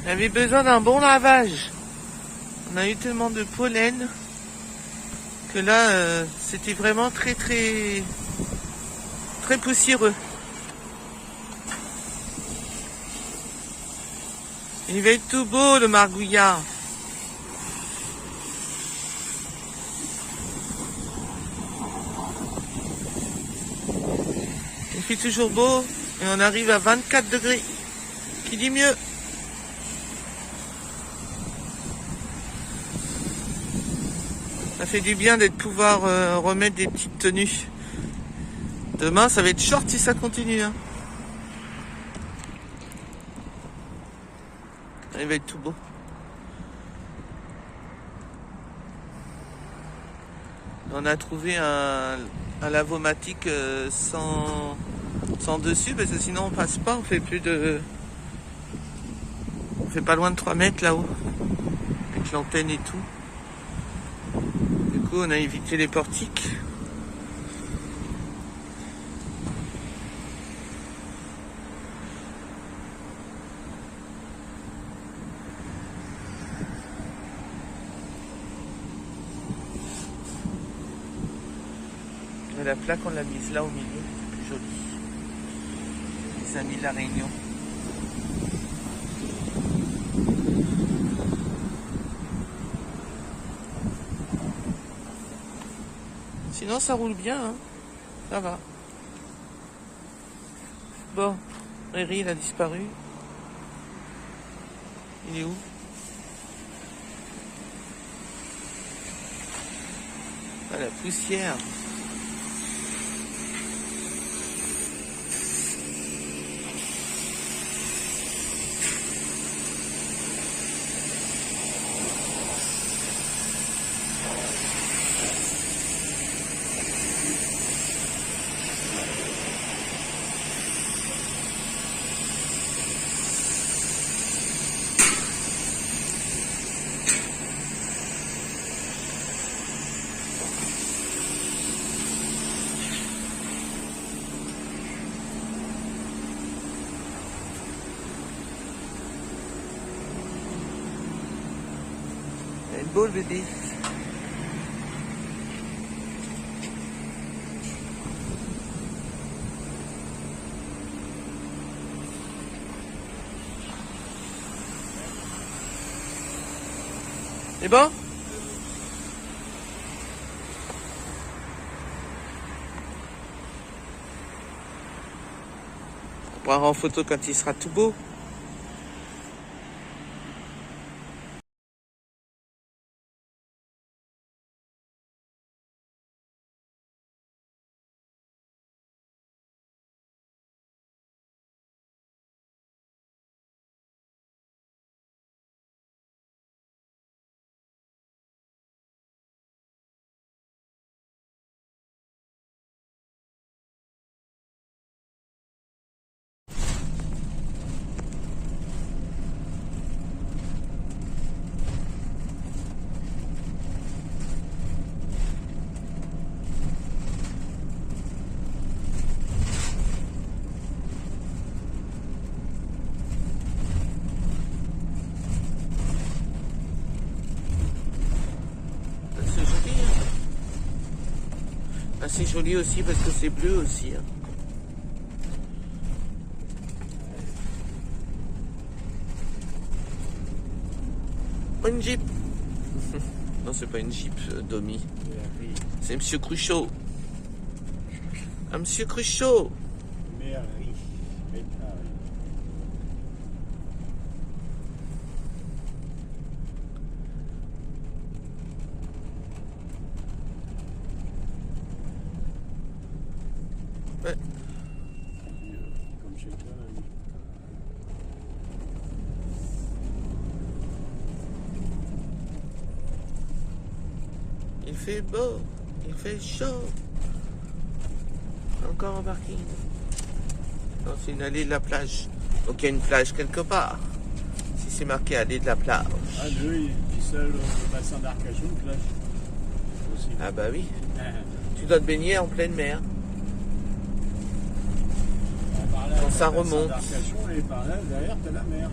On avait besoin d'un bon lavage. On a eu tellement de pollen que là, c'était vraiment très poussiéreux. Il va être tout beau, le margouillard. Il fait toujours beau et on arrive à 24 degrés. Qui dit mieux? Ça fait du bien d'être pouvoir remettre des petites tenues. Demain, ça va être short si ça continue. Hein. Il va être tout beau. On a trouvé un lavomatique sans dessus parce que sinon on passe pas, on fait pas loin de 3 mètres là-haut avec l'antenne et tout. Du coup on a évité les portiques. La plaque, on l'a mise là au milieu, c'est plus joli. Les amis de la Réunion. Sinon, ça roule bien, hein. Ça va. Bon, Riri, il a disparu. Il est où? Ah, la poussière. Elle est beau le bébé. C'est bon? On prendra en photo quand il sera tout beau. C'est joli aussi parce que c'est bleu aussi. Hein. Une Jeep. Non, c'est pas une Jeep, Domi. C'est Monsieur Cruchot. Ah, Monsieur Cruchot. Ouais. Comme chez toi, là. Il fait beau, il fait chaud. Encore en parking. Non, c'est une allée de la plage. Donc il y a une plage quelque part. Si c'est marqué allée de la plage. Ah, lui, il est seul au bassin d'Arcachon, plage. Aussi. Ah bah oui. Tu dois te baigner en pleine mer. Par là, quand ça le bassin remonte. d'Arcachon, et par là, derrière, t'as la mer.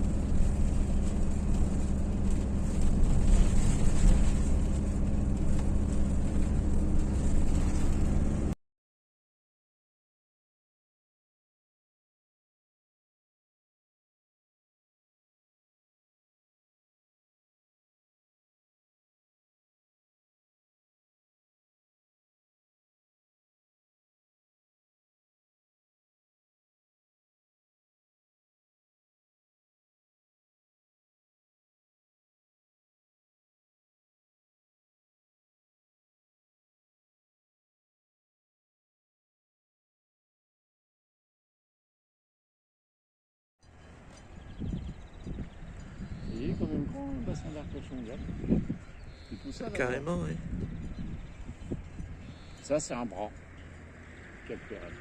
bassin d'Arcachon, regarde. C'est tout ça là. Carrément, oui. Ça, c'est un bras. Capturel.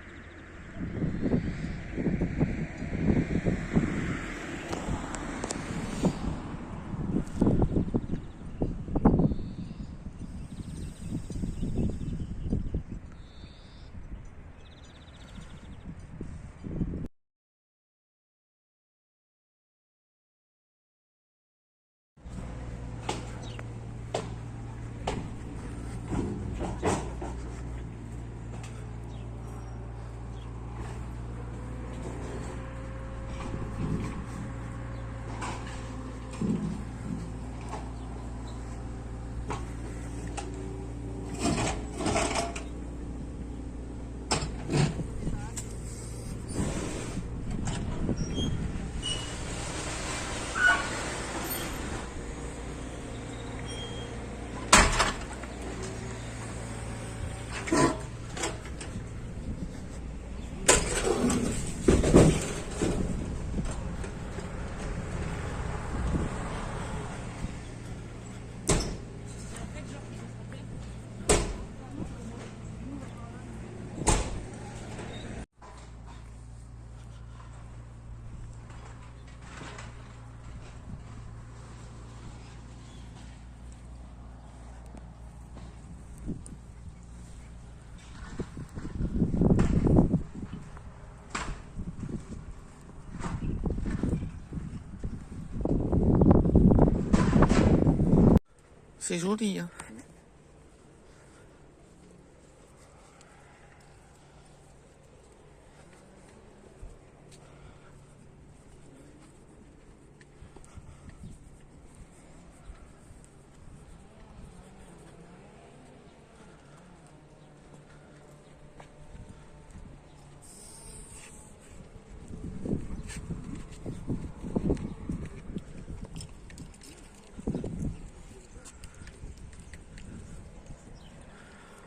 C'est joli, hein.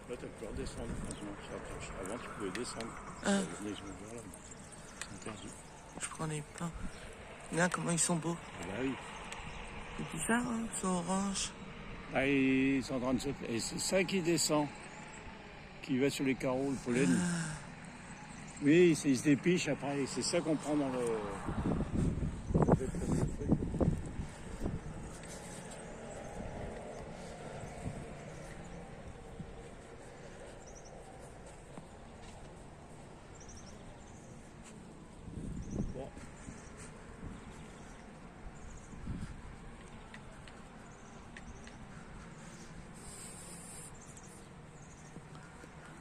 Là, tu peux redescendre maintenant. Avant, tu pouvais descendre. Ah. Les gens vers là. C'est interdit. Je prenais pas. Regarde comment ils sont beaux. Ah bah oui. C'est bizarre, hein, ils sont orange. Ah, ils sont en train de se... Et c'est ça qui descend. Qui va sur les carreaux, le pollen. Oui, ils se dépichent après. C'est ça qu'on prend dans le... Bon.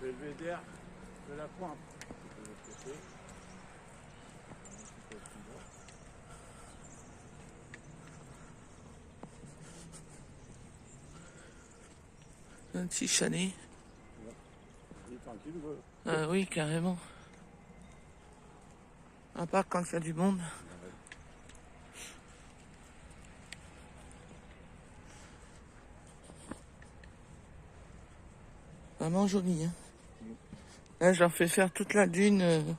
Belvédère de la Pointe. De l'autre côté. Un petit chalet. Il est tranquille, ouais. Ah oui, carrément. À part quand il y a du monde. Vraiment joli, hein. Là, j'en fais faire toute la dune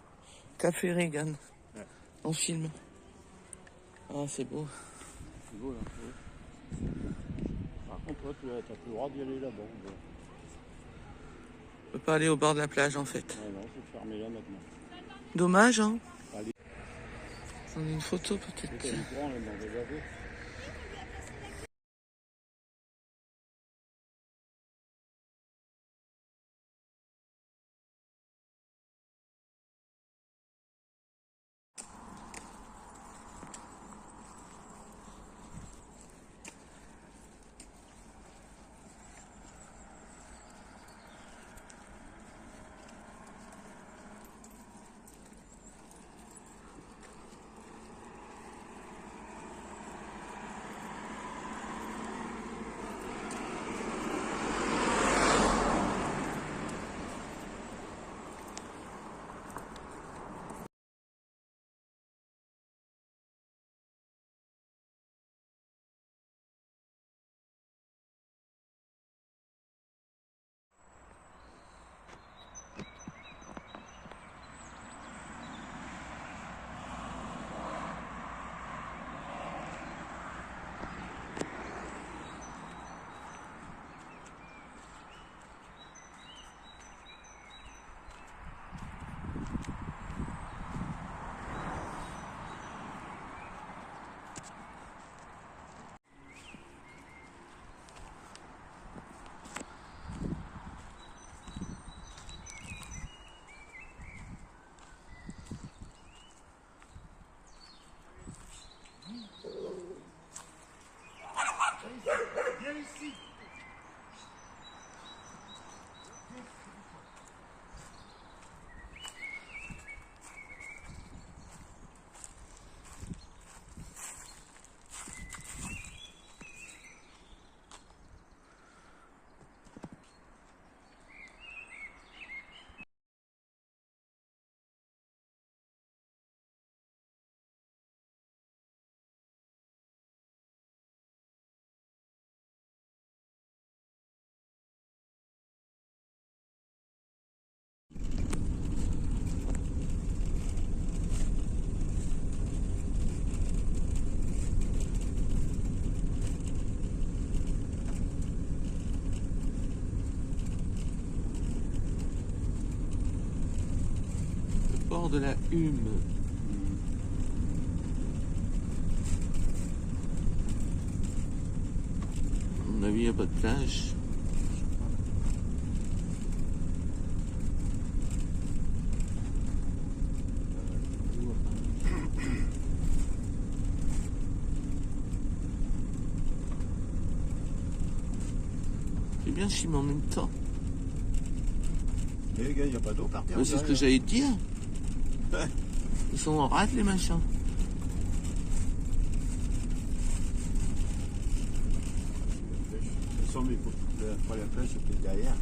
Café Reagan. Ouais. En film. Ah, c'est beau. C'est beau, là. Ouais. Par contre, toi, tu n'as plus le droit d'y aller là-bas. Ouais. On peut pas aller au bord de la plage, en fait. Ouais, non, c'est fermé là maintenant. Dommage, hein. Allez. On a une photo, C'est peut-être. le courant, là, dans les bateaux. bord de la Hume. À mon avis, il n'y a pas de plage. C'est bien chim en même temps. Mais les gars, il n'y a pas d'eau par terre. Mais c'est ce que j'allais te dire. Ils sont en rate les machins. Sans mais pas la plage, c'est peut-être derrière.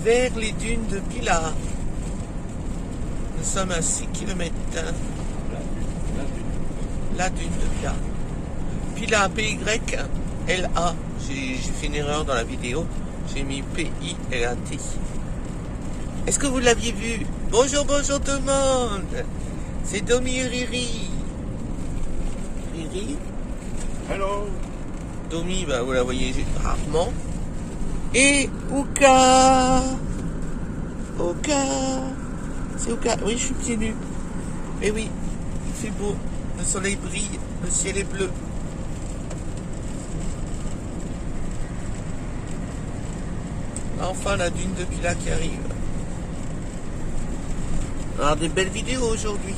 Vers les dunes de Pilat. Nous sommes à 6 km. La dune de Pilat. Pilat, P-Y-L-A. J'ai fait une erreur dans la vidéo. J'ai mis P-I-L-A-T. Est-ce que vous l'aviez vu? Bonjour, bonjour tout le monde. C'est Domi et Riri. Riri. Hello. Domi, bah, vous la voyez rarement. Et Ouka. Ouka. C'est Ouka. Oui, je suis pieds nus. Et oui, il fait beau. Le soleil brille. Le ciel est bleu. Enfin, la dune de Pilat qui arrive. On va avoir des belles vidéos aujourd'hui.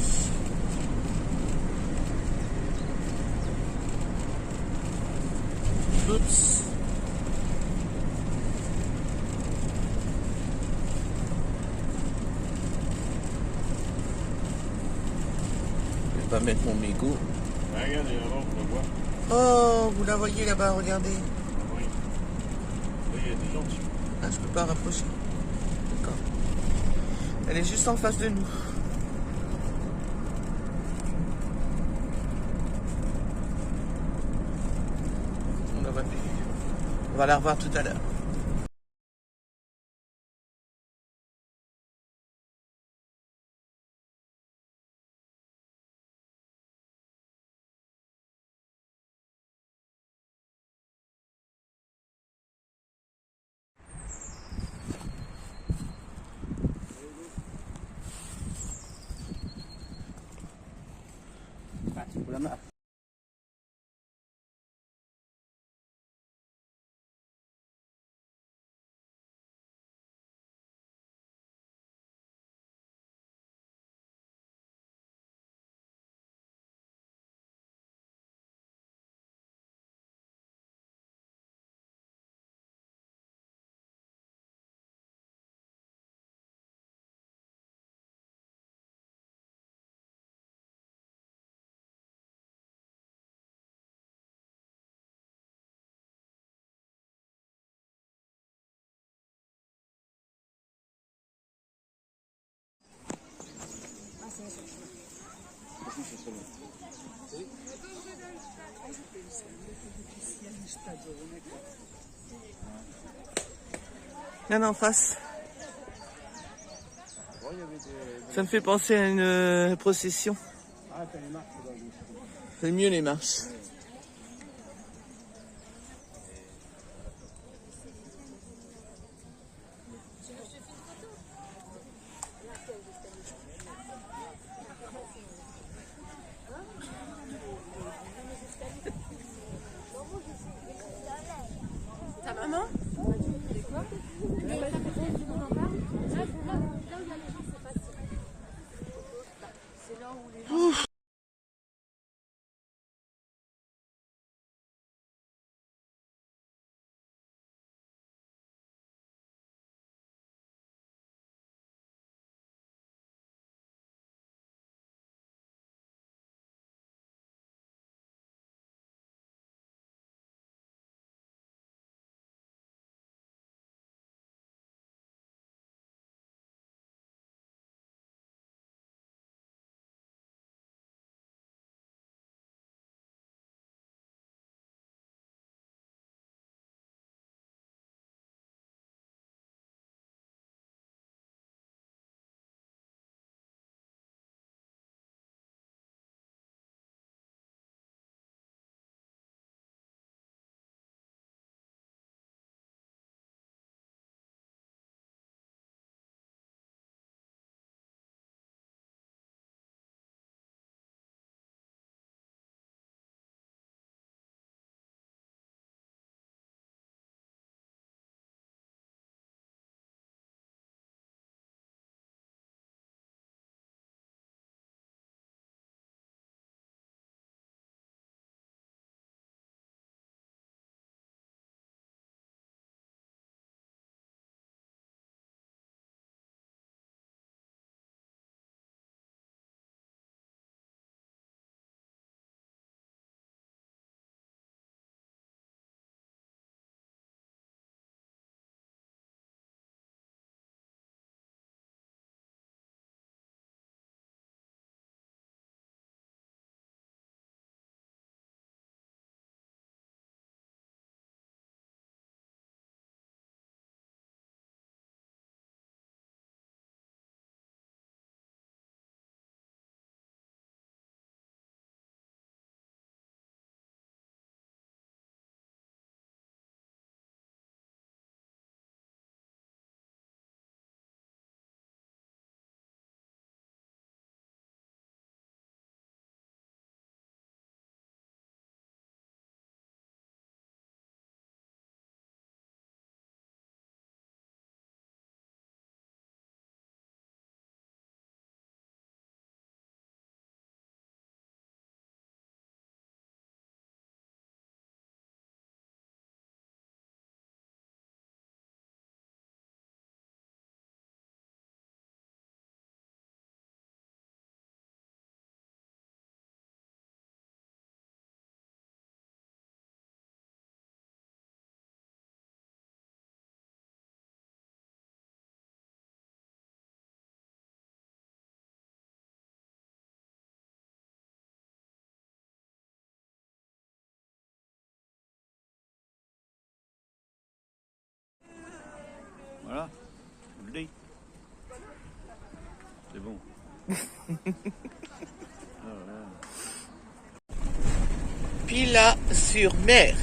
Oups. Je vais pas mettre mon mégot. Regardez, là-bas, on le voit. Oh, vous la voyez là-bas, regardez. Oui. Oui, il y a des gens dessus. Ah, je peux pas rapprocher. D'accord. Elle est juste en face de nous. On va la revoir tout à l'heure. Ah, c'est pour la marque. Viens en face. Ça me fait penser à une procession. Ah, t'as les marques là. C'est mieux les marches. Ta maman? day. C'est bon. Pilat-sur-Mer,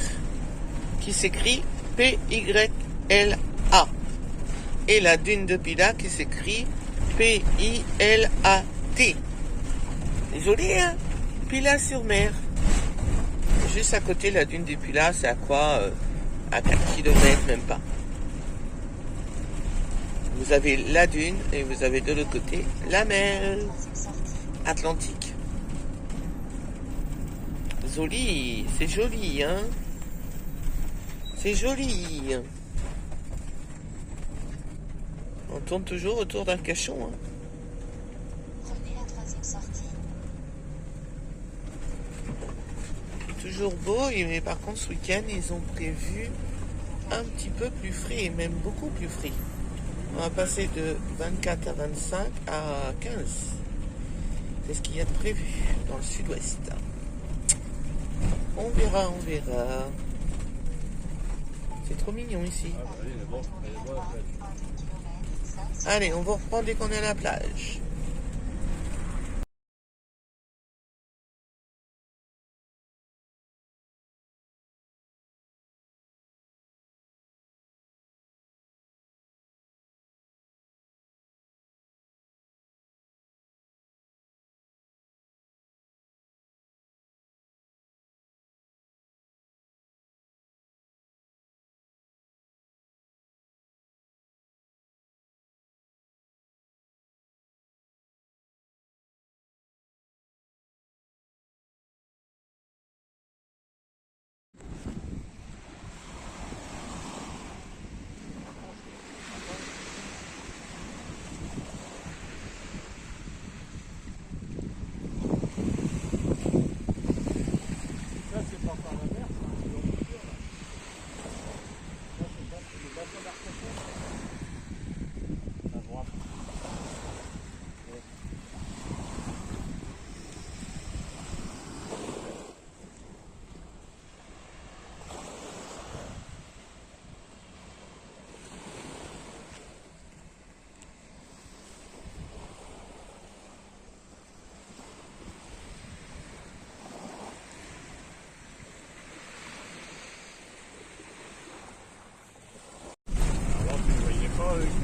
qui s'écrit P-Y-L-A. Et la dune de Pilat qui s'écrit P-I-L-A-T. C'est joli, hein? Pilat-sur-Mer. Juste à côté de la dune des Pilat, c'est à quoi? À 4 km, même pas. Vous avez la dune et vous avez de l'autre côté la mer Atlantique. Joli, c'est joli, hein? C'est joli. On tourne toujours autour d'un cachon, hein? Prenez la 3e sortie. Toujours beau, mais par contre ce week-end ils ont prévu un petit peu plus frais, même beaucoup plus frais. On va passer de 24 à 25 à 15. C'est ce qu'il y a de prévu dans le sud-ouest. On verra, on verra. C'est trop mignon ici. Allez, on va reprendre dès qu'on est à la plage.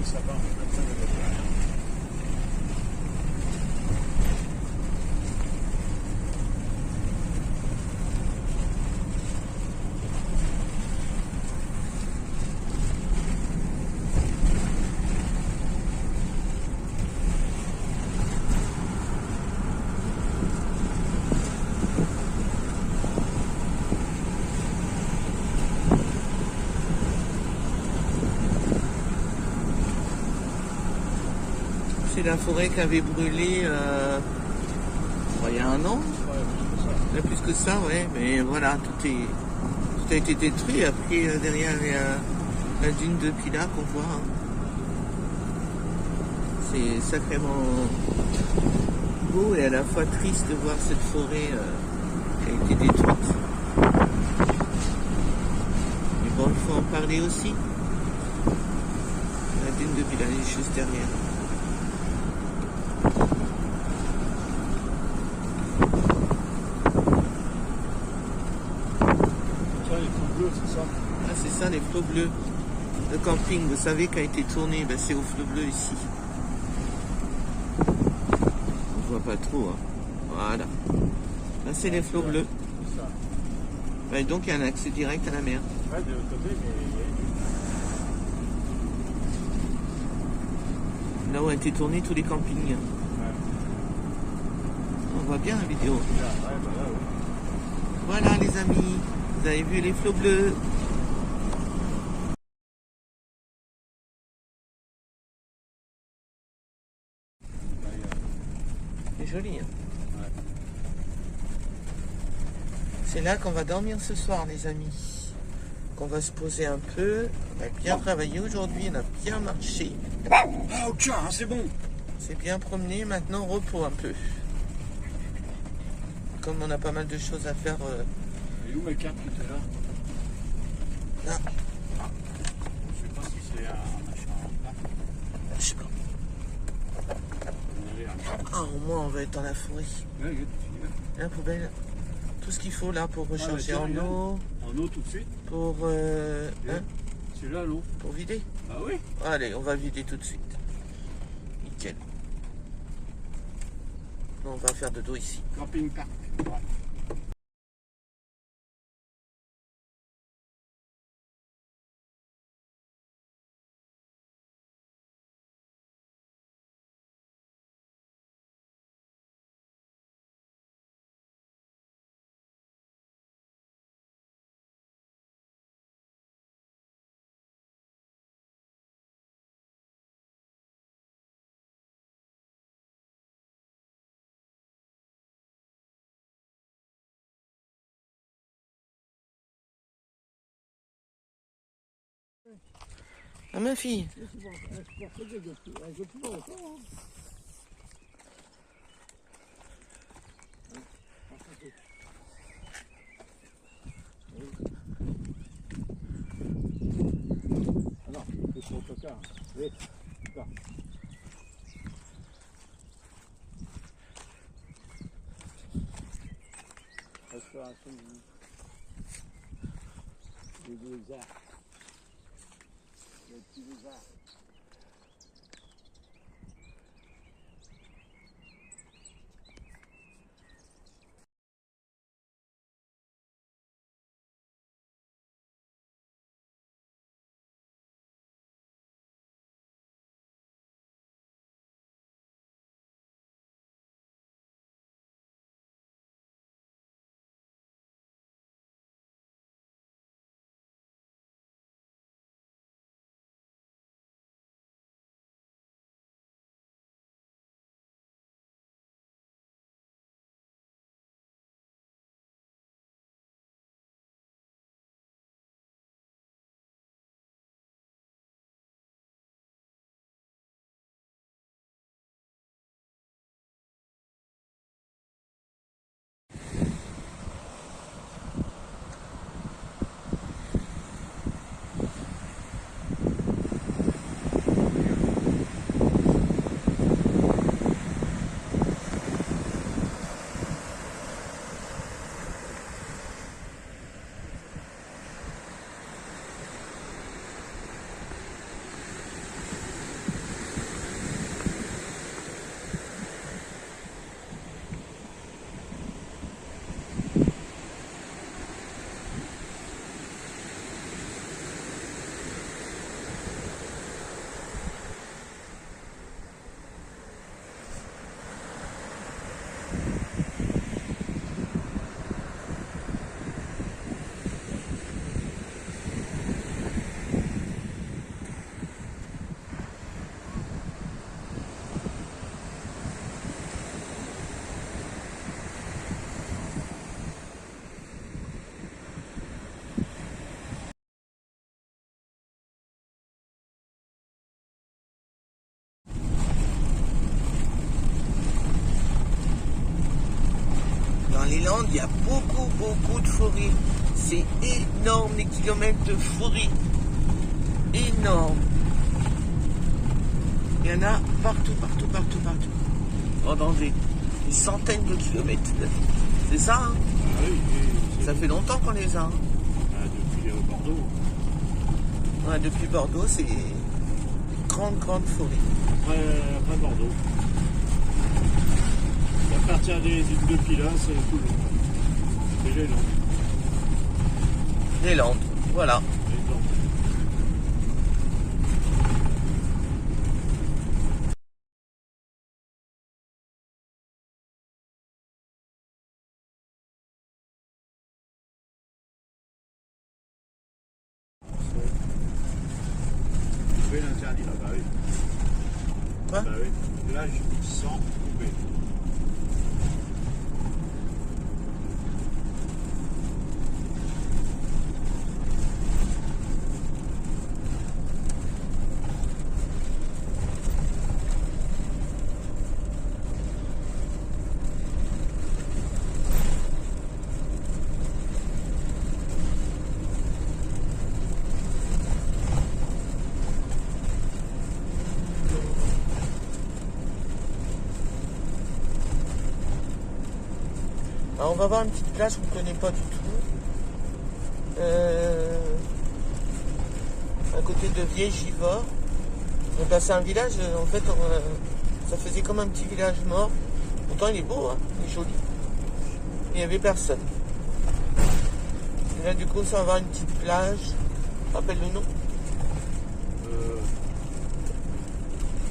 Ça va, comme ça, ne fait rien. C'est la forêt qui avait brûlé il y a un an. Il y a plus que ça, ouais. Mais voilà, tout a été détruit. Après, derrière la dune de Pilat qu'on voit. Hein. C'est sacrément beau et à la fois triste de voir cette forêt qui a été détruite. Mais bon, il faut en parler aussi. La dune de Pilat est juste derrière. Ah, c'est ça, les flots bleus. Le camping, vous savez, qui a été tourné, ben, c'est au flot bleu ici. On voit pas trop. Hein. Voilà. Là, c'est les flots bleus. Ben, donc, il y a un accès direct à la mer. Ouais, de l'autre côté, mais... Là où a été tourné tous les campings. Ouais. On voit bien la vidéo. Ouais, bah là, oui. Voilà, les amis. Vous avez vu les flots bleus. C'est joli, hein? Ouais. C'est là qu'on va dormir ce soir, les amis. Qu'on va se poser un peu. On a bien travaillé aujourd'hui, on a bien marché. Ah, ok, hein, c'est bon. C'est bien promené, maintenant repos un peu. Comme on a pas mal de choses à faire. Et où ma carte tout à l'heure? Là. Je sais pas si c'est un machin. Ah, au moins on va être dans la forêt. Ouais, j'ai tout fini, hein. La poubelle. Tout ce qu'il faut là pour recharger tiens, en regarde. eau, En eau tout de suite. pour, hein, C'est là l'eau. pour vider. Ah oui. Allez, on va vider tout de suite. Nickel. On va faire de dos ici. Camping-park. Ouais. Ah, ma fille. Ah non, c'est trop tocard. Oui, d'accord. Restauration des lézards. Les petits lézards. Dans les Landes, il y a beaucoup de forêts. C'est énorme les kilomètres de forêt. Énorme. Il y en a partout. Dans des centaines de kilomètres. C'est ça, hein? Ah oui, Ça fait longtemps qu'on les a. Hein. depuis Bordeaux. Ouais, depuis Bordeaux, c'est grande forêt. Après Bordeaux. À partir des deux pilas, c'est tout le monde. C'est les Landes. Les Landes, voilà. Les Landes. Couper l'interdit là, bah oui. Quoi? Bah oui. Là, je sens couper. Alors on va voir une petite plage qu'on ne connaît pas du tout. À côté de Vieille-Givors. Donc là c'est un village, en fait, ça faisait comme un petit village mort. Pourtant il est beau, hein, il est joli. Il n'y avait personne. Et là du coup ça va avoir une petite plage. Rappelle le nom.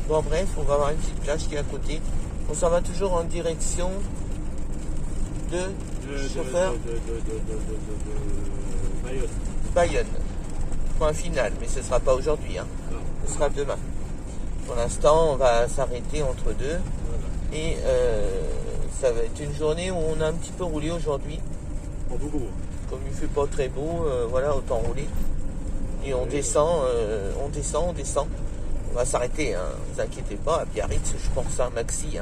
Bon bref, on va avoir une petite plage qui est à côté. On s'en va toujours en direction de chauffeur Bayonne. Bayonne. Point final, mais ce ne sera pas aujourd'hui, hein. Ce sera demain. Pour l'instant, on va s'arrêter entre deux. Et ça va être une journée où on a un petit peu roulé aujourd'hui. Pas beaucoup. Comme il ne fait pas très beau, voilà, autant rouler. Et on descend, on descend. On va s'arrêter, hein. Ne vous inquiétez pas, à Biarritz, je pense, à Maxi.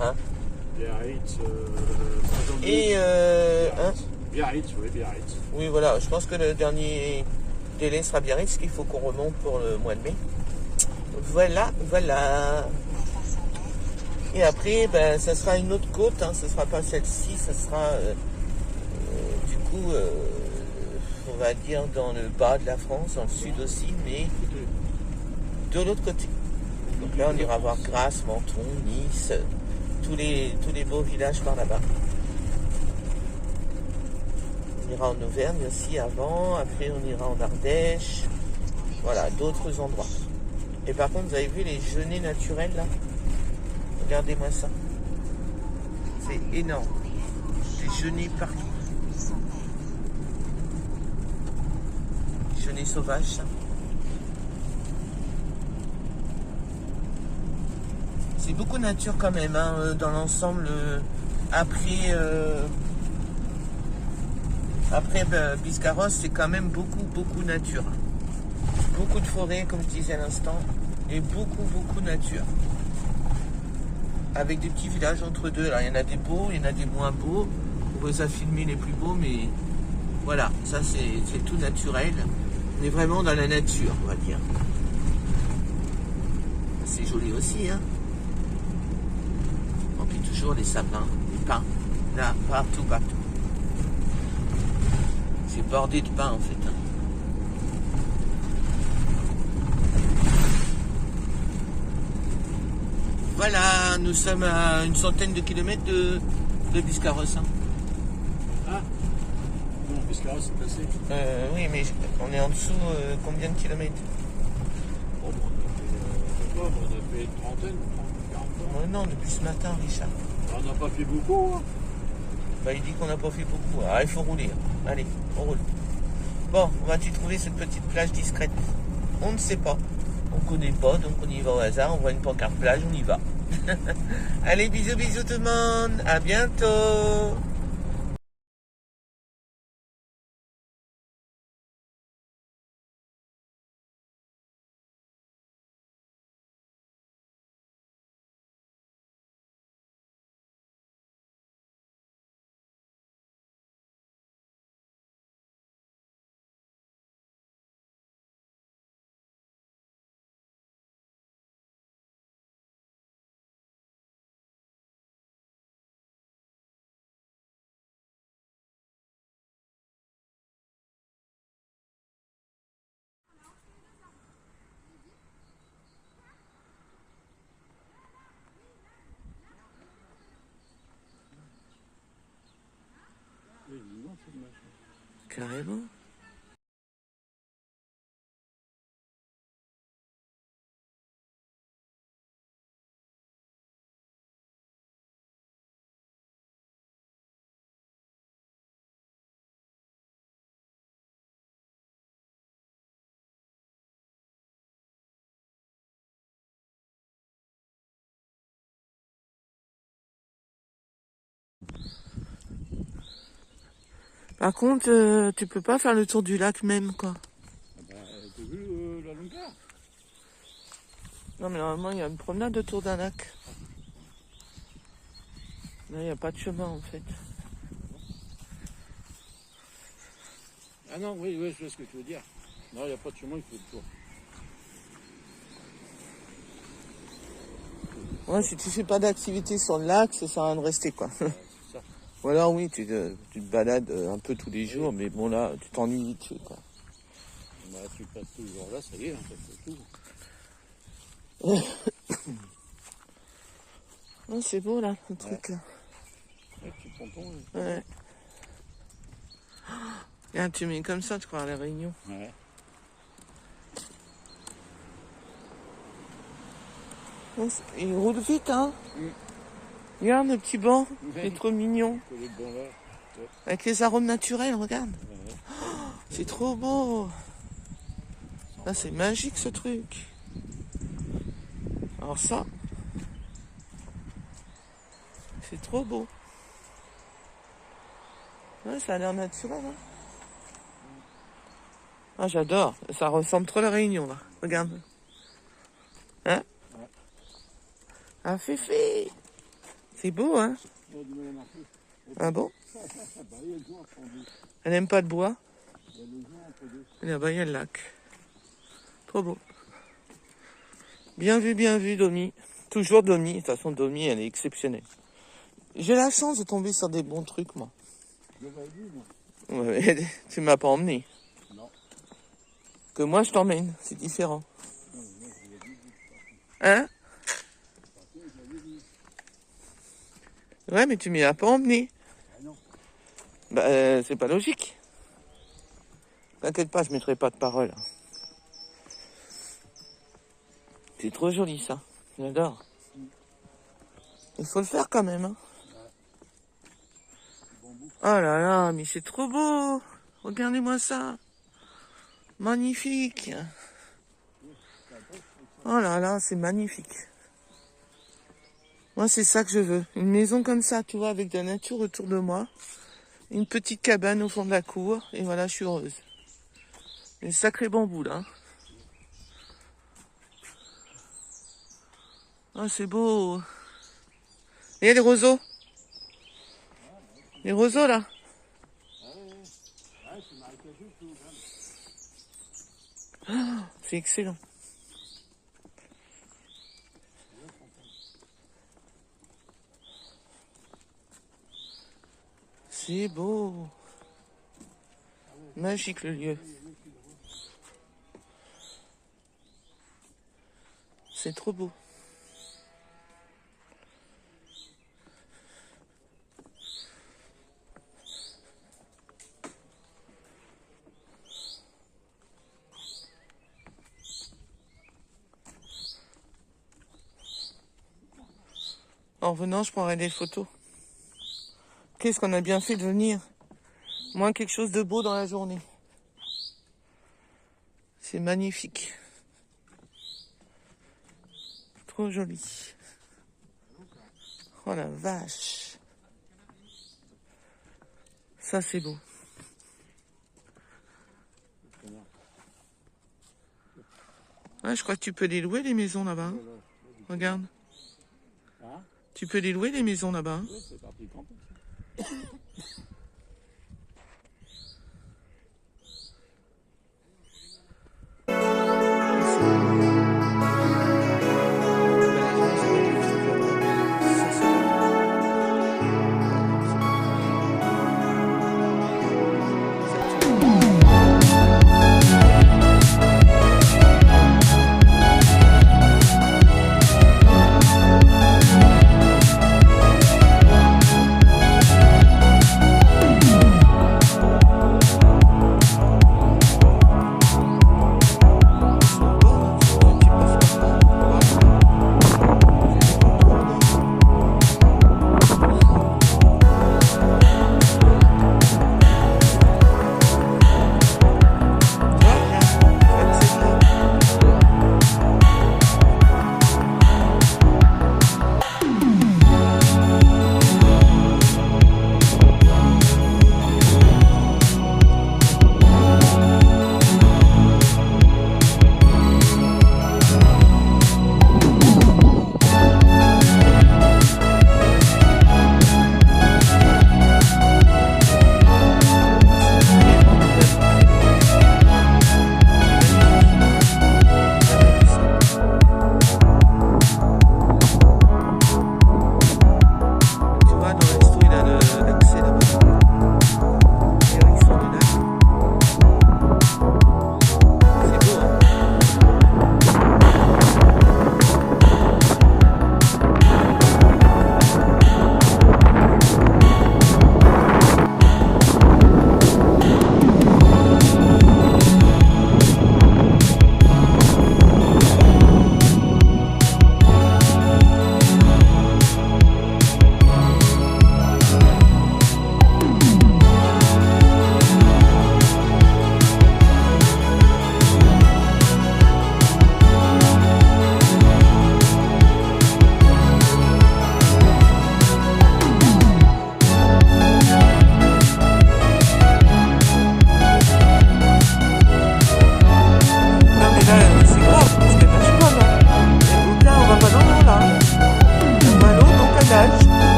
Hein. Biarritz, Et Biarritz, oui, Biarritz. oui, voilà, je pense que le dernier délai sera Biarritz, qu'il faut qu'on remonte pour le mois de mai. Voilà. Et après, ben, ça sera une autre côte, hein. Ce ne sera pas celle-ci, ça sera du coup, on va dire dans le bas de la France, dans le sud aussi, mais de l'autre côté. Donc là, on ira voir Grasse, Menton, Nice, tous les beaux villages par là-bas. On ira en Auvergne aussi avant, après on ira en Ardèche, voilà, d'autres endroits. Et par contre, vous avez vu les genêts naturels là? Regardez-moi ça. C'est énorme. Des genêts partout. Des genêts sauvages, ça. C'est beaucoup de nature quand même, hein, dans l'ensemble. Après Biscarrosse, c'est quand même beaucoup nature. Beaucoup de forêts, comme je disais à l'instant, et beaucoup nature. Avec des petits villages entre deux. Alors, il y en a des beaux, il y en a des moins beaux. On va filmer les plus beaux, mais voilà, ça c'est tout naturel. On est vraiment dans la nature, on va dire. C'est joli aussi, hein. Et puis toujours les sapins, les pins, là, partout. C'est bordé de pins en fait. Hein. Voilà, nous sommes à une centaine de kilomètres de Biscarrosse. Hein. Ah non, Biscarrosse c'est passé. Oui, mais on est en dessous combien de kilomètres? Bon, on a fait une trentaine, 40 ans. Non, depuis ce matin, Richard. On n'a pas fait beaucoup. Hein. Bah, il dit qu'on n'a pas fait beaucoup. Alors, il faut rouler. Allez, on roule. Bon, on va-tu trouver cette petite plage discrète? On ne sait pas. On ne connaît pas, donc on y va au hasard. On voit une pancarte plage, on y va. Allez, bisous tout le monde. À bientôt. Carrément. Par contre, tu peux pas faire le tour du lac même, quoi. Bah, t'as vu la longueur? Non, mais normalement, il y a une promenade autour d'un lac. Là, il n'y a pas de chemin, en fait. Ah non, oui, je vois ce que tu veux dire. Non, il n'y a pas de chemin, il faut le tour. Ouais, si tu fais pas d'activité sur le lac, ça sert à rien de rester, quoi. C'est ça. Ou alors oui, tu te balades un peu tous les jours, mais bon là, tu t'ennuies vite fait, quoi. Bah, tu passes toujours là, ça y est, ça fait tout. Oh, c'est beau là, le truc là. Ouais, petit ponton. Ouais. Regarde, tu mets comme ça, tu crois, à la Réunion. Ouais. Il roule vite, hein. Mm. Regarde le petit banc, il Ouais. est trop mignon. Que les bons là. Avec les arômes naturels, regarde. Ouais. C'est trop beau. Ah, c'est magique ce truc. Alors ça, c'est trop beau. Ouais, ça a l'air naturel. Hein. Ah, j'adore. Ça ressemble trop à la Réunion, là. Regarde. Hein? Ouais. Ah, Féfé. C'est beau, hein? Oh, du mal à marcher. Ah bon? Bah, il y a le joint entre deux. Elle aime pas de bois. Il y a le joint entre deux. Et là-bas, il y a le lac. Trop beau. Bien vu, Domi. Toujours Domi. De toute façon, Domi, elle est exceptionnelle. J'ai la chance de tomber sur des bons trucs, moi. Je l'avais vu, moi. Ouais, tu m'as pas emmené. Non. Que moi, je t'emmène. C'est différent. Hein? Ouais, mais tu m'y as pas emmené. Ah non. Bah, c'est pas logique. T'inquiète pas, je mettrai pas de parole. C'est trop joli, ça. J'adore. Il faut le faire quand même, hein. Oh là là, mais c'est trop beau. Regardez-moi ça. Magnifique. Oh là là, c'est magnifique. Moi, c'est ça que je veux. Une maison comme ça, tu vois, avec de la nature autour de moi. Une petite cabane au fond de la cour. Et voilà, je suis heureuse. Des sacrés bambous, là. Oh, c'est beau. Et les roseaux? Les roseaux, là? Oh, c'est excellent. C'est beau. Magique le lieu. C'est trop beau. En revenant, je prendrai des photos. Qu'est-ce qu'on a bien fait de venir. Moins quelque chose de beau dans la journée. C'est magnifique. Trop joli. Oh la vache. Ça, c'est beau. Ouais, je crois que tu peux les louer, les maisons là-bas. Hein. Regarde. Hein? Tu peux les louer, les maisons là-bas. Hein. Ouais, c'est parti camper.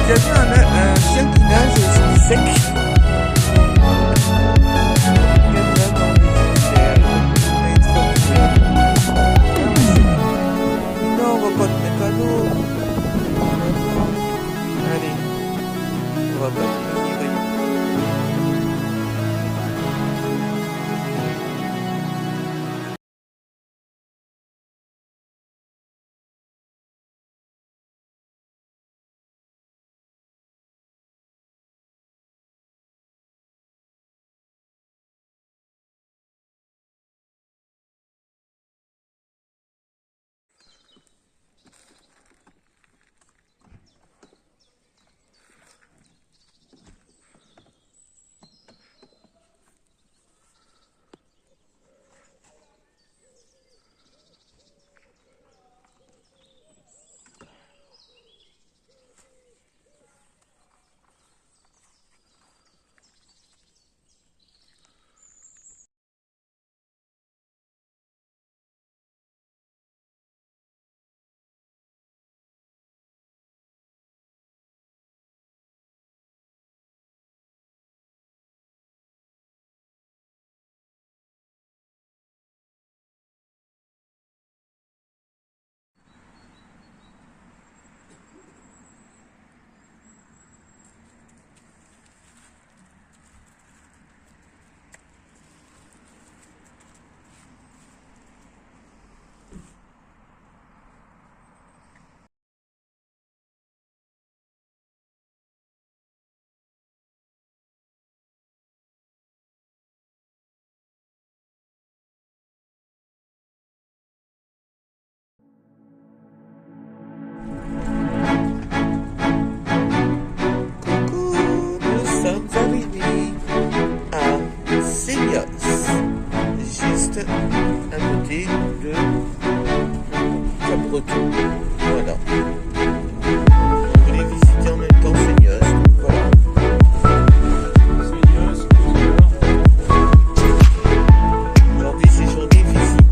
déjà vu un chien qui nage sec. Non, on va pas te mettre à l'eau. Allez, on va pas te livrer. Coucou, nous sommes arrivés à Sénios, juste à côté de Cap-Breton. Voilà. On voulait visiter en même temps Sénios, donc voilà. Aujourd'hui c'est journée visite.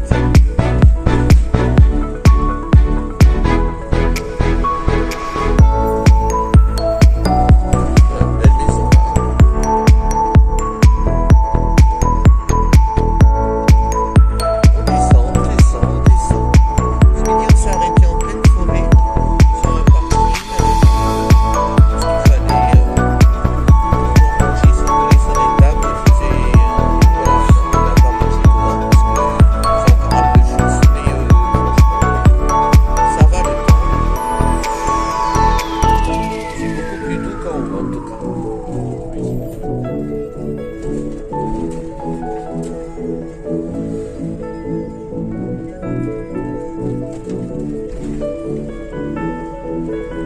Belle maison. On descend, on descend, on descend. Ce midi on s'est arrêté en pleine forêt sur un parking parce qu'il fallait pour manger, si on voulait sur les tables, il faisait voilà, on n'a pas mangé dehors parce que c'est encore un peu juste, mais franchement ça va le temps. C'est beaucoup plus doux qu'en haut en tout cas.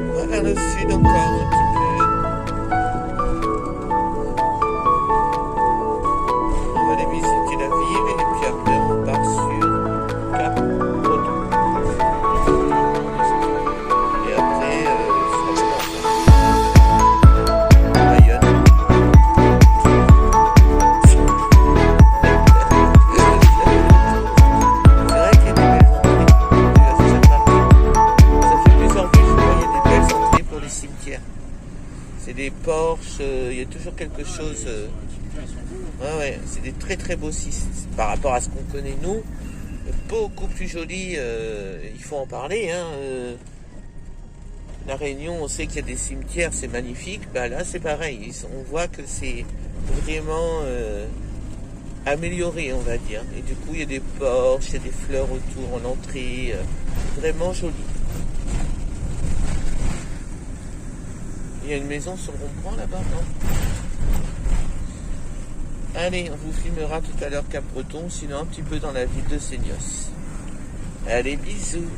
On va vers le sud encore un petit peu. On va aller visiter la ville et puis après on part sur Cap-Breton. Et après, ce sera bon, Bayonne. C'est vrai qu'il y a des belles entrées. Ça fait plusieurs vues, je vois, il y a des belles entrées pour les cimetières. C'est des porches, il y a toujours quelque chose. Ouais, ouais, c'est des très très beaux sites par rapport à ce qu'on connaît nous. Beaucoup plus joli, il faut en parler. Hein, La Réunion, on sait qu'il y a des cimetières, c'est magnifique. Bah là, c'est pareil. On voit que c'est vraiment amélioré, on va dire. Et du coup, il y a des porches, il y a des fleurs autour en entrée. Vraiment joli. Il y a une maison sur le rond-point là-bas, non? Allez, on vous filmera tout à l'heure Cap-Breton, sinon un petit peu dans la ville de Sénios. Allez, bisous!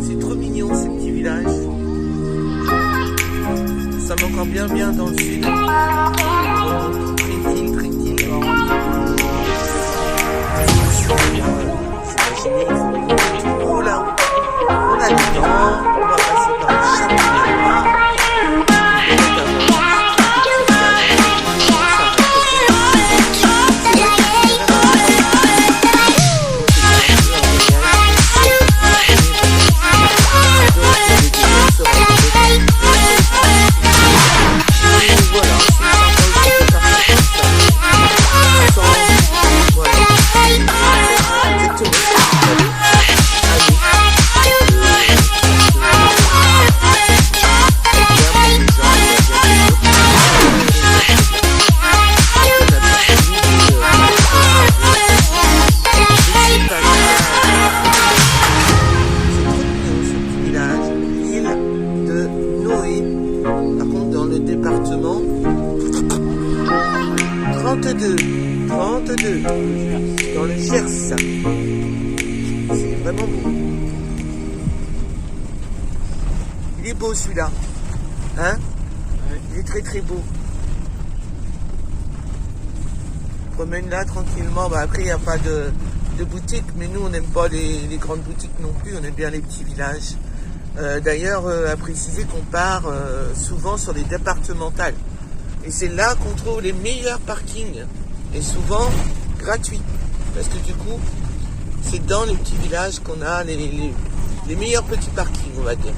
C'est trop mignon ces petits villages. Ça va encore bien dans le sud. Très-il. Oh là, on a du temps, on va passer par le Château-Miroir. Département 32 dans le Gers. C'est vraiment beau. Il est beau celui-là, hein? Il est très beau. Je promène là tranquillement. Bah, après il n'y a pas de boutique, mais nous on n'aime pas les grandes boutiques non plus, on aime bien les petits villages. D'ailleurs, à préciser qu'on part souvent sur les départementales. Et c'est là qu'on trouve les meilleurs parkings. Et souvent gratuits. Parce que du coup, c'est dans les petits villages qu'on a les meilleurs petits parkings, on va dire.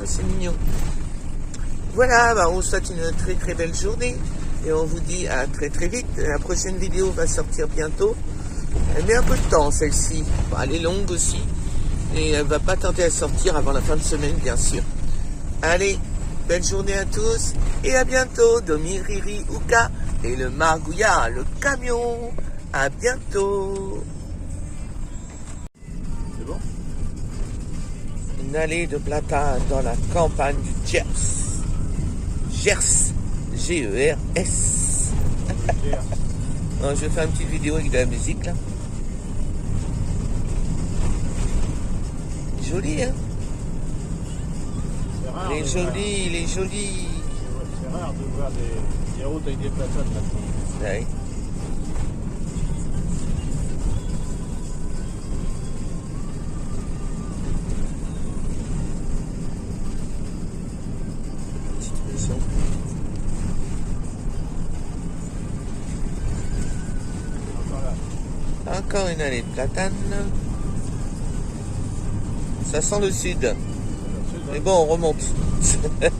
C'est mignon. Voilà, bah, on vous souhaite une très belle journée. Et on vous dit à très vite. La prochaine vidéo va sortir bientôt. Elle met un peu de temps, celle-ci. Bon, elle est longue aussi. Et elle va pas tarder à sortir avant la fin de semaine, bien sûr. Allez, belle journée à tous. Et à bientôt. Domi, Riri, Uka et le Margouilla, le camion. À bientôt. C'est bon? Une allée de platane dans la campagne du Gers. Gers. G-E-R-S. Je vais faire une petite vidéo avec de la musique là. Joli, hein? C'est rare. Il est joli. C'est rare de voir des routes avec des platanes là. Ouais. Petite maison. Encore une allée de platane. Ça sent le sud. Mais bon, on remonte. Mais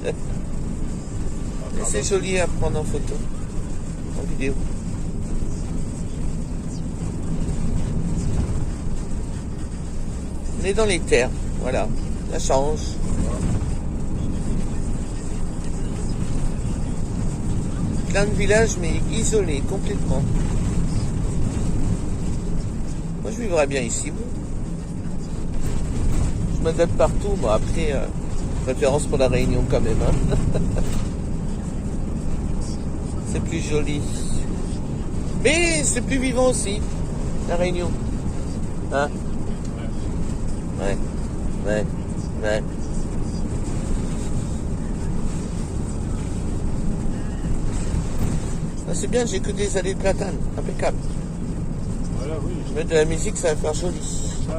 c'est joli à prendre en photo, en vidéo. On est dans les terres, voilà. Ça change. Plein de villages, mais isolés complètement. Moi, je vivrais bien ici, moi. Je m'adapte partout, moi. Après, préférence pour la Réunion quand même. Hein. C'est plus joli. Mais c'est plus vivant aussi, la Réunion. Hein? Ouais. Ah, c'est bien, j'ai que des allées de platane. Impeccable. Voilà, oui. Je mets de la musique, ça va faire joli. Ouais.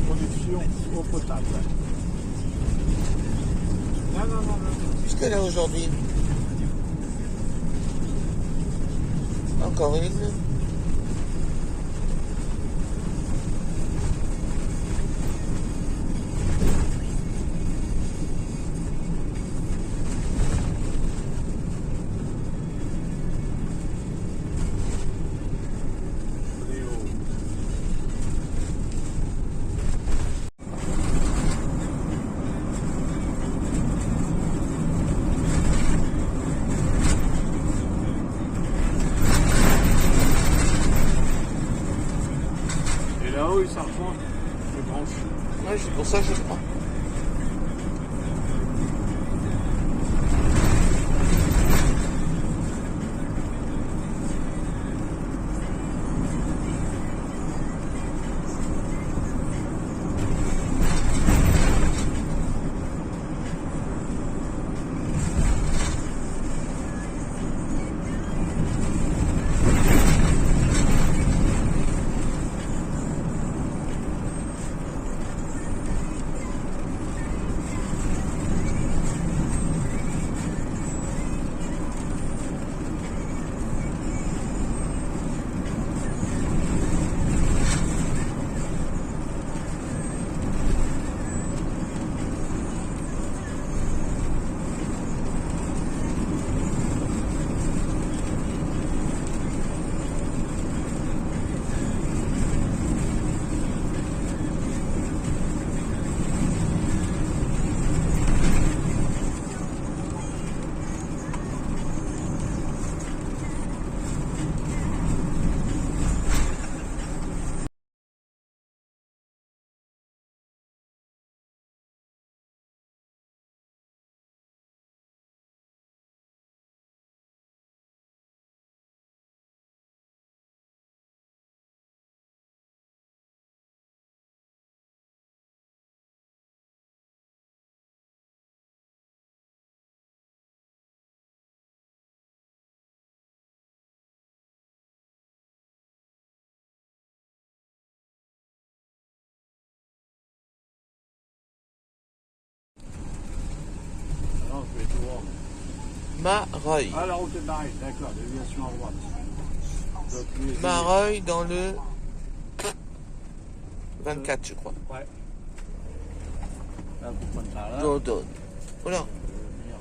Production eau potable. Non. Qu'est-ce qu'elle a aujourd'hui? Encore une. là-haut, ça rejoint les branches. Ouais, c'est pour ça que je prends. Alors, je vais tout voir. Mareuil. Ah, la route est barrée, d'accord, déviation à droite. Donc, Mareuil dans le 24, je crois. Ouais. Là, faut prendre par là. Dodone. Oula. Venir.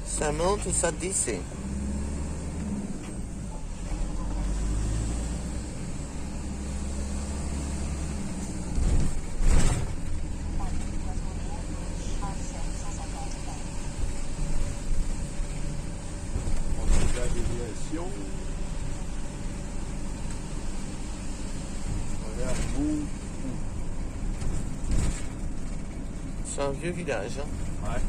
Ça monte ou ça descend. On fait la déviation. Regarde, boum. C'est un vieux village. Hein. Ouais.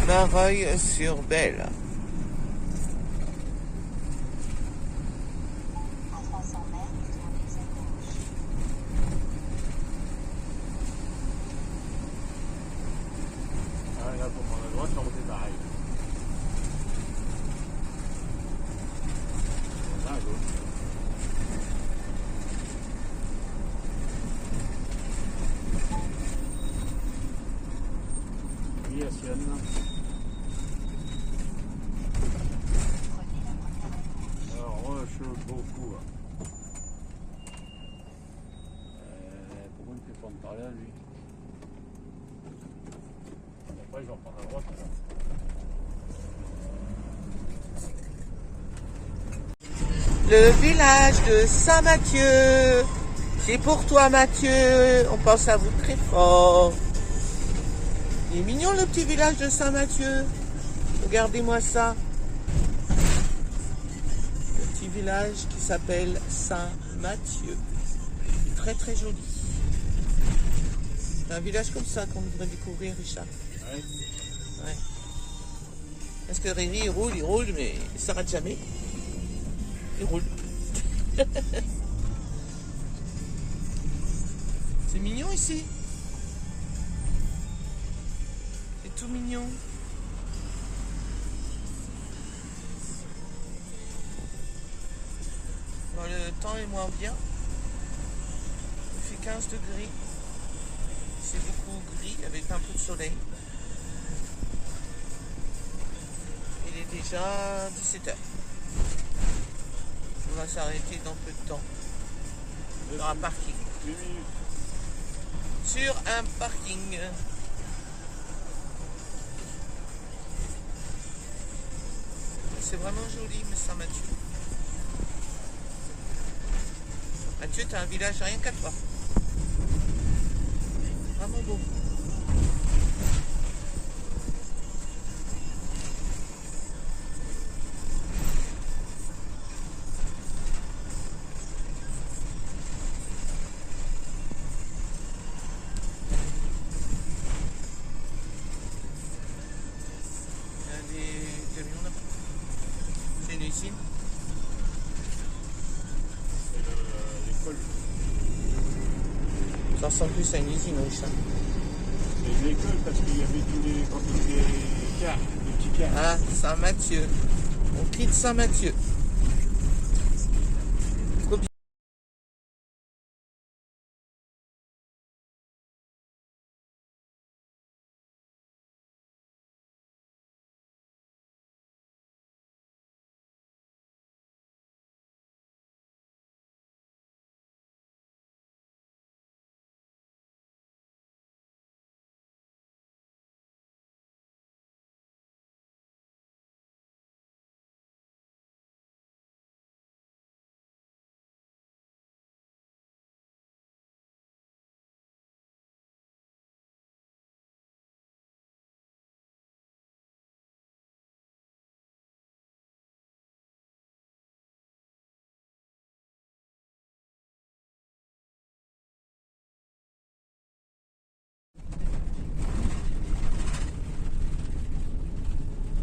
Mareuil-sur-Belle. À 300 mètres, tournez à gauche. Ah, là, pour prendre à droite, la route est barrée. Là, à gauche. Oui, la sienne. Alors, je beaucoup. Pourquoi il ne fait pas me parler à lui? Après, je vais reprendre à droite. Alors. Le village de Saint-Mathieu. C'est pour toi, Mathieu. On pense à vous très fort. Il est mignon, le petit village de Saint-Mathieu. Regardez-moi ça. Le petit village qui s'appelle Saint-Mathieu. Très, très joli. C'est un village comme ça qu'on devrait découvrir, Richard. Ouais. Ouais. Parce que Riri, il roule, mais il ne s'arrête jamais. Il roule. C'est mignon ici. C'est tout mignon. Bon, le temps est moins bien. Il fait 15 degrés. C'est beaucoup gris avec un peu de soleil. déjà 17h. On va s'arrêter dans peu de temps. Sur un parking. 8 minutes. Sur un parking. C'est vraiment joli, mais Saint-Mathieu. Mathieu, t'as un village rien qu'à toi. Vraiment beau. Il y a des camions là-bas. C'est une usine. L'école. Ça ressemble plus à une usine, oui, ça. C'est une école parce qu'il y avait tous les quantités des cars, des petits cars. Ah, Saint-Mathieu. On quitte Saint-Mathieu. Trop bien.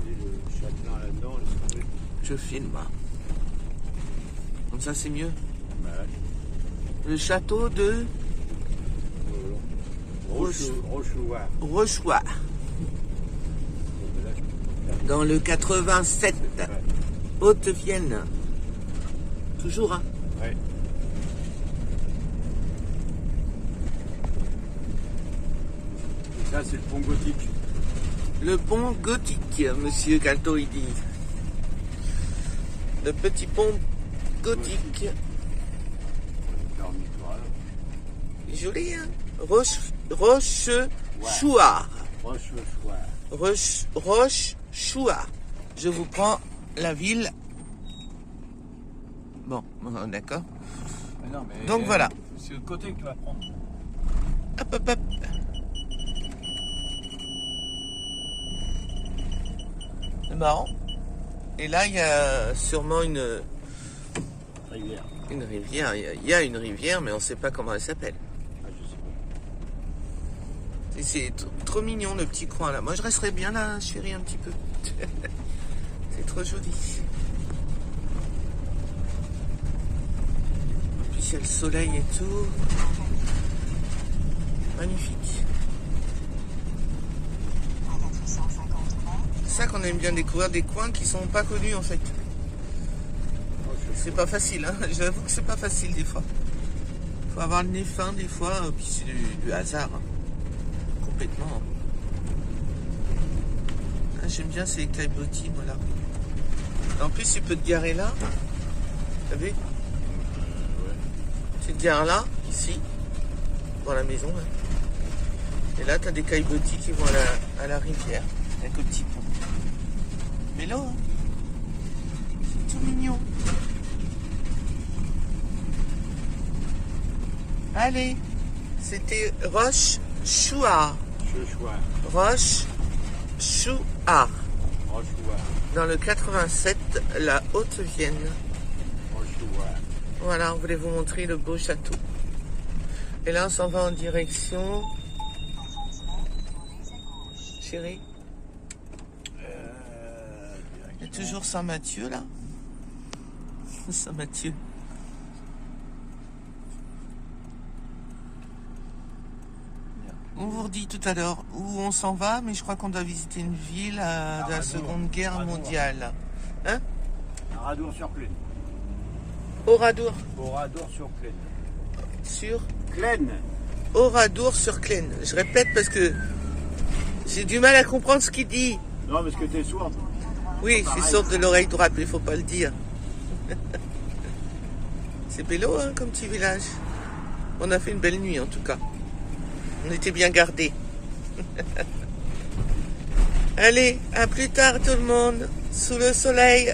Et le châtelain là-dedans, Je filme. Comme ça, c'est mieux. bah, Le château de Rochouard. Rochois, dans le 87, Haute-Vienne. Toujours, hein. Ouais. Et ça, c'est le pont gothique. Le pont gothique, monsieur Caltoïdi. Le petit pont gothique. Dormitoire. Joli, hein. Rochechouart. Rochouard. Rochechouart. Je vous prends la ville. Bon, d'accord. Non, mais Donc voilà. C'est le côté que tu vas prendre. Hop, hop, hop. C'est marrant. Et là, il y a sûrement une Rivière. rivière. Il y a une rivière, mais on ne sait pas comment elle s'appelle. Ah, je sais pas. C'est trop mignon, le petit coin là. Moi, je resterais bien là, chérie, un petit peu. C'est trop joli. En plus, il y a le soleil et tout. Magnifique. À 450 mètres, C'est ça qu'on aime bien découvrir, des coins qui sont pas connus en fait. C'est pas facile, hein. J'avoue que c'est pas facile des fois. Faut avoir le nez fin des fois, puis c'est du hasard. Hein. Complètement. Ah, j'aime bien ces claibotis, moi là. En plus, tu peux te garer là. T'as vu? Tu te gares là, ici, dans la maison. Là. Et là, t'as des caillebotis qui vont à la rivière, avec le petit pont. Vélo, hein. C'est tout mignon. Allez, c'était Rochechouart. Rochouard. Rochechouart. Rochouard. Dans le 87, la Haute-Vienne. Rochouard. Voilà, on voulait vous montrer le beau château. Et là, on s'en va en direction... Chérie, il y a toujours Saint-Mathieu, là. Saint-Mathieu. On vous redit tout à l'heure où on s'en va, mais je crois qu'on doit visiter une ville de la Seconde Guerre mondiale. Hein? Oradour-sur-Claine. Oradour. Oradour-sur-Claine. Sur Claine. Oradour-sur-Claine. Je répète parce que j'ai du mal à comprendre ce qu'il dit. Non, parce que t'es sourde. Oui, je suis sourde de l'oreille droite, mais il faut pas le dire. C'est bello, hein, comme petit village. On a fait une belle nuit, en tout cas. On était bien gardés. Allez, à plus tard tout le monde, sous le soleil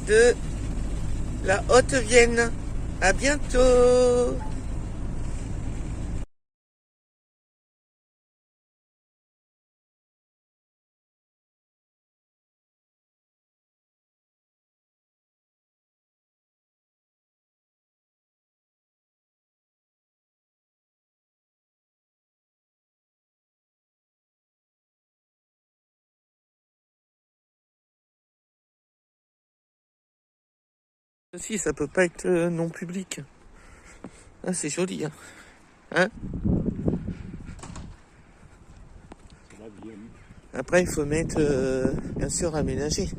de la Haute-Vienne. À bientôt. Aussi, ça peut pas être non public. Ah, c'est joli, hein. Hein? C'est la Vienne. Après, il faut mettre, bien sûr, aménager.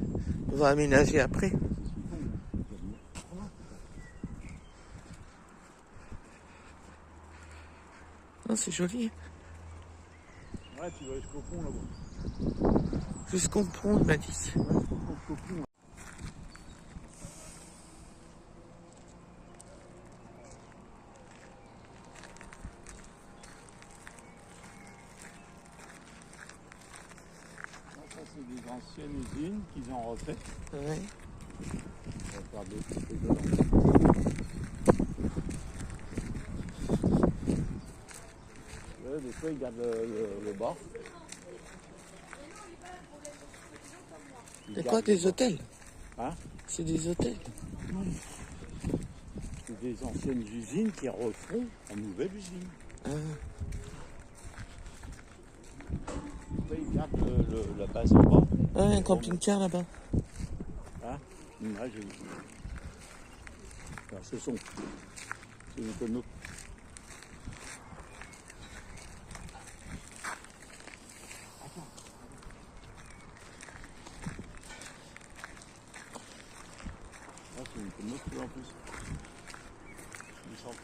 On va aménager après. Non, c'est joli. Ouais, tu vas jusqu'au pont là-bas. Jusqu'au pont, il m'a dit. Jusqu'au pont. Ça, c'est des anciennes usines qu'ils ont refaites. Ouais. On va faire des trucs dedans. Ouais, des fois, ils gardent le bar. C'est quoi, des hôtels? Hein? C'est des hôtels. C'est des anciennes usines qui refont en nouvelle usine. Ah. Des fois, ils gardent la base au bas. Ouais, un camping-car là-bas. Hein? Ouais, j'ai vu. Alors, ce sont. C'est une tonneau. Ah, c'est une tonneau en plus. Il me semble.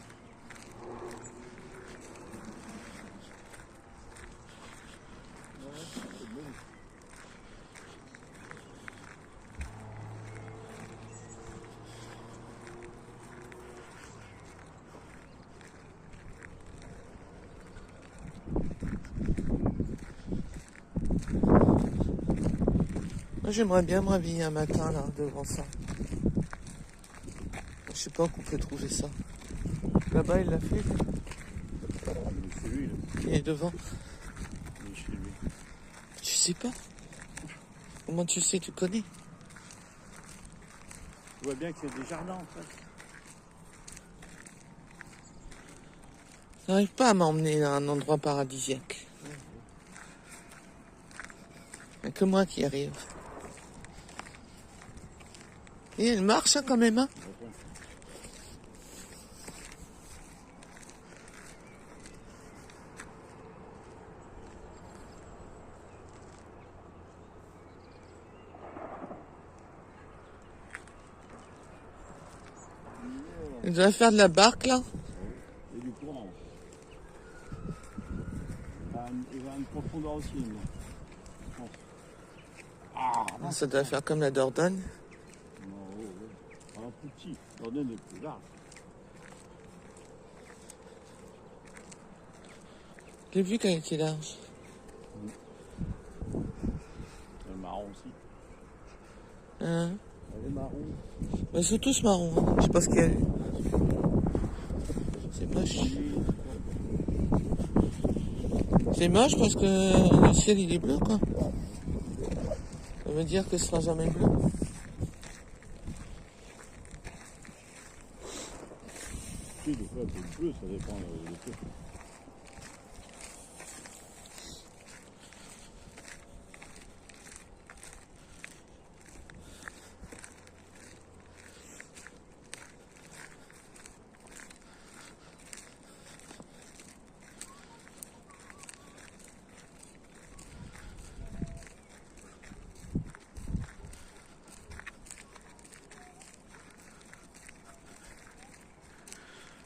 Ouais, c'est bon. Moi, j'aimerais bien me réveiller un matin, là, devant ça. Je sais pas où on peut trouver ça. Là-bas, il l'a fait. C'est lui, là. Il est devant. Il est chez lui. Tu sais pas? Comment tu sais, tu connais? Tu vois bien que c'est des jardins en fait. J'arrive pas à m'emmener à un endroit paradisiaque. Il n'y a que moi qui arrive. Et elle marche, hein, quand même, hein? Elle doit faire de la barque, là. Et du courant. Il va à une profondeur aussi, moi. Je pense. Ah, non, Ça doit faire comme la Dordogne. non, un plus petit. Dordogne est plus large. J'ai vu qu'elle était large. Elle est marron aussi. Hein? Elle est marron. Ils sont tous marrons, hein. Je sais pas ce qu'il y a. C'est moche. C'est moche parce que le ciel, il est bleu, quoi. Ça veut dire que ce sera jamais bleu. Si, des fois, c'est bleu, ça dépend de tout.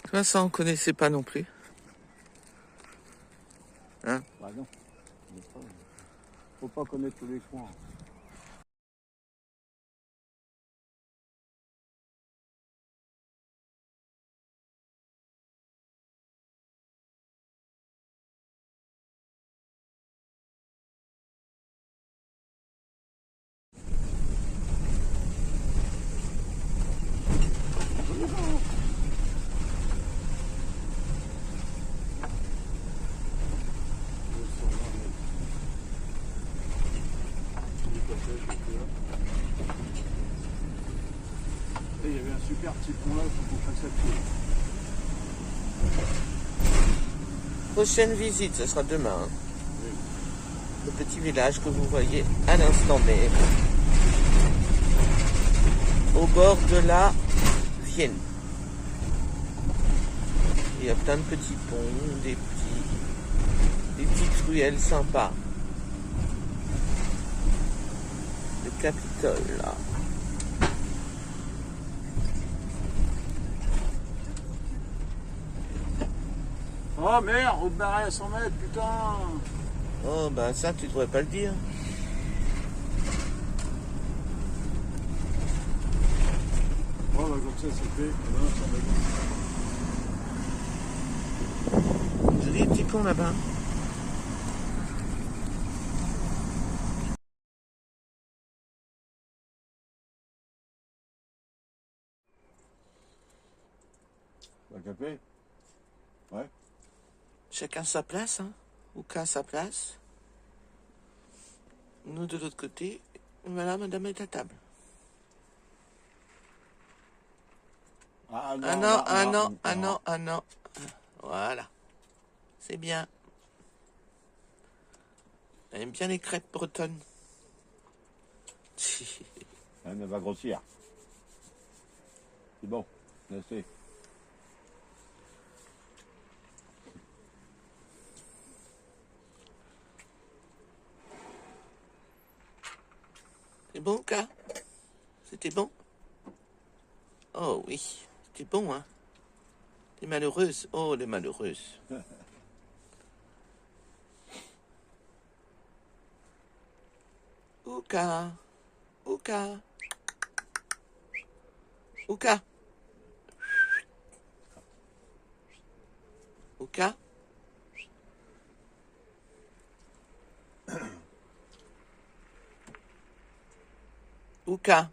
Tu vois, ça, on connaissait pas non plus. Hein? Bah non. Faut pas connaître tous les coins. perdre ces ponts-là, il faut qu'on fasse à pied. Prochaine visite, ce sera demain. Hein. Le petit village que vous voyez à l'instant même. Au bord de la Vienne. Il y a plein de petits ponts, des petites ruelles sympas. Le Capitole, là. Oh merde, route barrée à 100 mètres, putain. Oh, ben ça, tu devrais pas le dire. Oh, bah comme ça, c'est fait. Non, ça va. Joli petit pont là-bas. Bah, capé. Ouais. Chacun sa place, hein. Ou qu'à sa place. Nous de l'autre côté. Voilà, madame est à table. Ah non, Ah non, ah non, ah non, ah non. Voilà. C'est bien. Elle aime bien les crêpes bretonnes. Elle va grossir. C'est bon, laissez. C'est bon, Ka? C'était bon? Oh oui, c'était bon, hein? Les malheureuses. Oh, les malheureuses. Ouka. Ouka. Ouka. Ouka. Ouka.